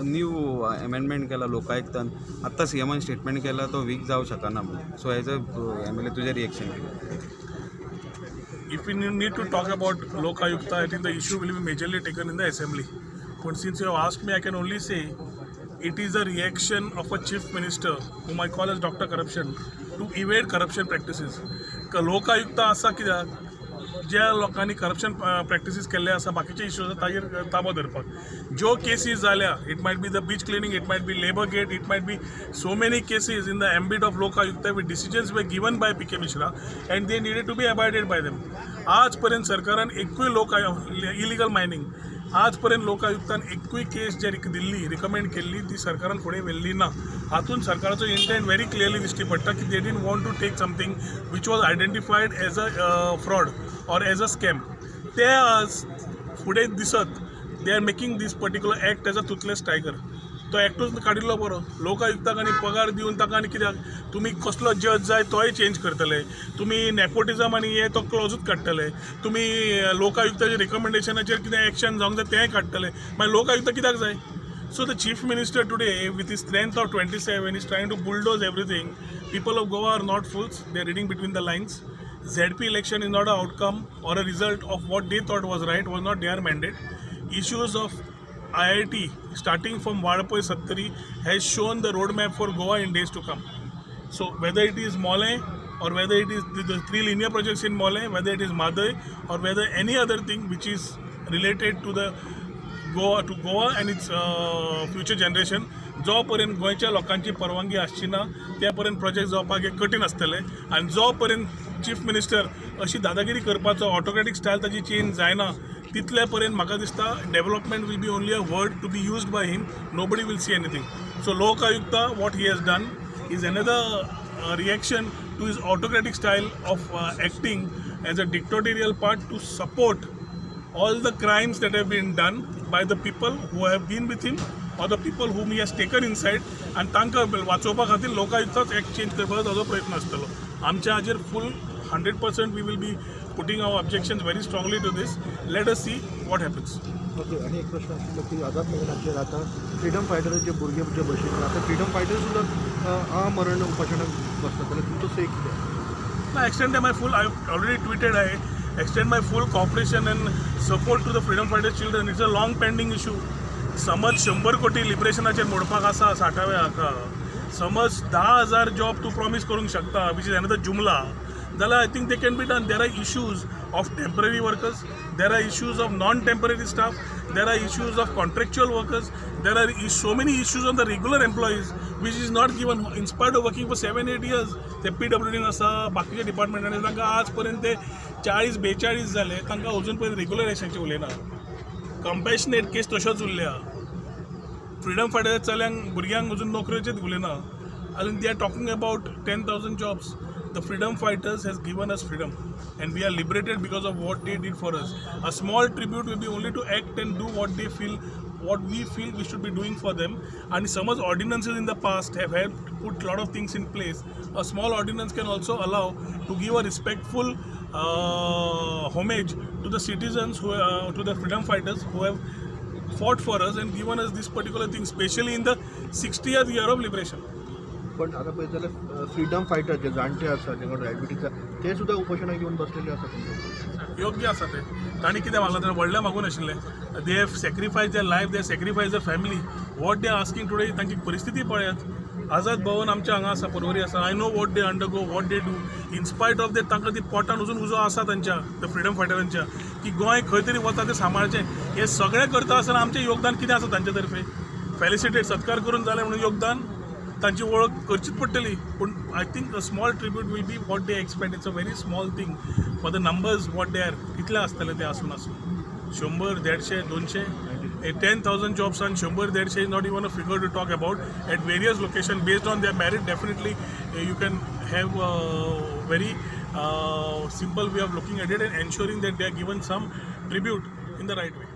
New amendment केला लोकायुक्तान, आत्ता सीएमान statement केला तो वीक जावं शकना म्हणून. सो एज अ MLA तुझें रिएक्शन कितें? If we need to talk about Lok Ayukta, I think the issue will be majorly taken in the assembly. But since you have asked me, I can only say it is a reaction of a chief minister, whom I call as Dr. Corruption, to evade corruption practices. Lok Ayukta असा कित्याक ज्या लोकांनी corruption practices केल्ले आसा बाकीचे issues ताजेर ताबो धरपाक. ज्यो केसीस जाल्या, it might be the beach cleaning, it might be labour gate, it might be so many cases in the ambit of Lok Ayukta where decisions were given by PK Mishra and they needed to be abided by them. आजपर्यंत सरकारान एकूय illegal mining आजपर्यंत लोक आयुक्तान एकूय केस जे Delhi recommend केल्ली ती सरकारान फुडें व्हेल्ली ना. हातून सरकाराचो इंटेंट व्हेरी क्लियरली दिश्टी पडटा की they didn't want to take something which was identified as a fraud or as a scam. ते आज फुडें दिसत they are making this particular act as a toothless tiger. तो एक्टूच काडिल्लो बरो. लोक आयुक्ताक आनी पगार दिवन ताका आनी कित्याक तुमी कसलो जज जाय तोय चेंज करतले, तुमी नेपोटिजम आनी हे तो क्लॉजूच काडटले, तुमी लोक आयुक्ताच्या रिकमेंडेशनाचेर कितें एक्शन जावंक जाय तेंय काडटले, मागीर लोक आयुक्त कित्याक जाय? So the chief minister today, with his strength of 27, is trying to bulldoze everything. People of Goa are not fools. They are reading between the lines. ZP election is not an outcome or a result of what they thought was right, was not their mandate. Issues of IIT, starting from Vadapoi Sattari, has shown the roadmap for Goa in days to come. So whether it is Mole or whether it is the 3 linear projects in Mole, whether it is Madai or whether any other thing which is related to the Goa and its future generation, जो पर्यंत गोंयच्या लोकांची परवानगी आसची ना त्या पर्यंत project जावपाक एक कठीण आसतले. आनी जो पर्यंत चीफ मिनिस्टर अशी दादागिरी करपाचो ऑटोक्रेटिक स्टायल ताची चेंज जायना तितले पर्यंत म्हाका दिसता development will be only a word to be used by him. Nobody will see anything. So लोक आयुक्ता what he has done is another reaction to his autocratic style of acting as a dictatorial part to support all the crimes that have been done by the people who have been with him or the people whom he has taken inside, and तांकां वाचोवपा खातीर लोकायुक्ताच एक change करपाचो ताजो प्रयत्न आसतलो. आमच्या हाजेर full 100% we will be putting our objections very strongly to this. Let us see what happens. Okay. आणि एक प्रश्न आशिल्लो की आझाद मैदानाचेर आता फ्रीडम फायटर जे भुरगे जे बशिल्ले आता फ्रीडम फायटर सुद्दां आमरण उपोशणाक बसता जाल्यार तुमचो से कितें? I extend my full, I've already tweeted, I extend my full cooperation and support to the freedom fighters children. It's a long pending issue. समज 100 कोटी लिबरेशनाचेर मोडपाक आसा 60व्या हाका, समज 10,000 जॉब तूं प्रॉमिस करूंक शकता विच इज अनदर जुमला, जाल्यार I think they can be done. There are issues of temporary workers, there are issues of non temporary staff, there are issues of contractual workers, there are so many issues on the regular employees which is not given in spite of working for 7-8 years. ते PWD आसा बाकीच्या डिपार्टमेंटांनी तांकां आज पर्यंत ते 40-42 जाले, तांकां अजून पर्यंत रेग्युलर एक्शनचे उलयना. कंपॅशनेट केस तश्योच उरल्या. फ्रीडम फायटर चल्यांक भुरग्यांक अजून नोकऱ्योचेच उलयना. and they are talking about 10,000 jobs. The freedom fighters has given us freedom and we are liberated because of what they did for us. A small tribute will be only to act and do what they feel, what we feel we should be doing for them. And some ordinances in the past have helped put a lot of things in place. A small ordinance can also allow to give a respectful homage to the citizens who to the freedom fighters who have fought for us and given us this particular thing, especially in the 60th year of liberation. पण आता पळयत जाल्यार freedom fighter जे जाणटे आसा जेंका diabetes ते सुद्दां उपोशणाक घेवन बसलेले आसा. योग्य आसा ते. तांणी कितें मागलां तर व्हडलें मागून आशिल्लें. They have sacrifice there life, they have sacrifice there family. What they R asking today तांची परिस्थिती पळयात. आझाद भवन आमच्या हांगा आसा, परवरी आसा. I know what they undergo, what they do. In spite of that तांकां ती पोटान अजून उजो आसा तांच्या द फ्रीडम फायटरांच्या की गोंय खंय तरी वता तें सांबाळचें. हें सगळें करता आसतना आमचें योगदान कितें आसा तांचे तर्फे? फेलिसिटेट सत्कार करून जालें म्हणून योगदान तांची वळख करचीच पडटली. पूण I think a small tribute will be what they expect. It's a very small thing for the numbers what they are. कितले आसतले ते आसून 100, 150, 200, 10,000 jobs and 100, 150 is not even a figure to talk about. At various locations based on their merit, definitely you can have a very simple way of looking at it and ensuring that they are given some tribute in the right way.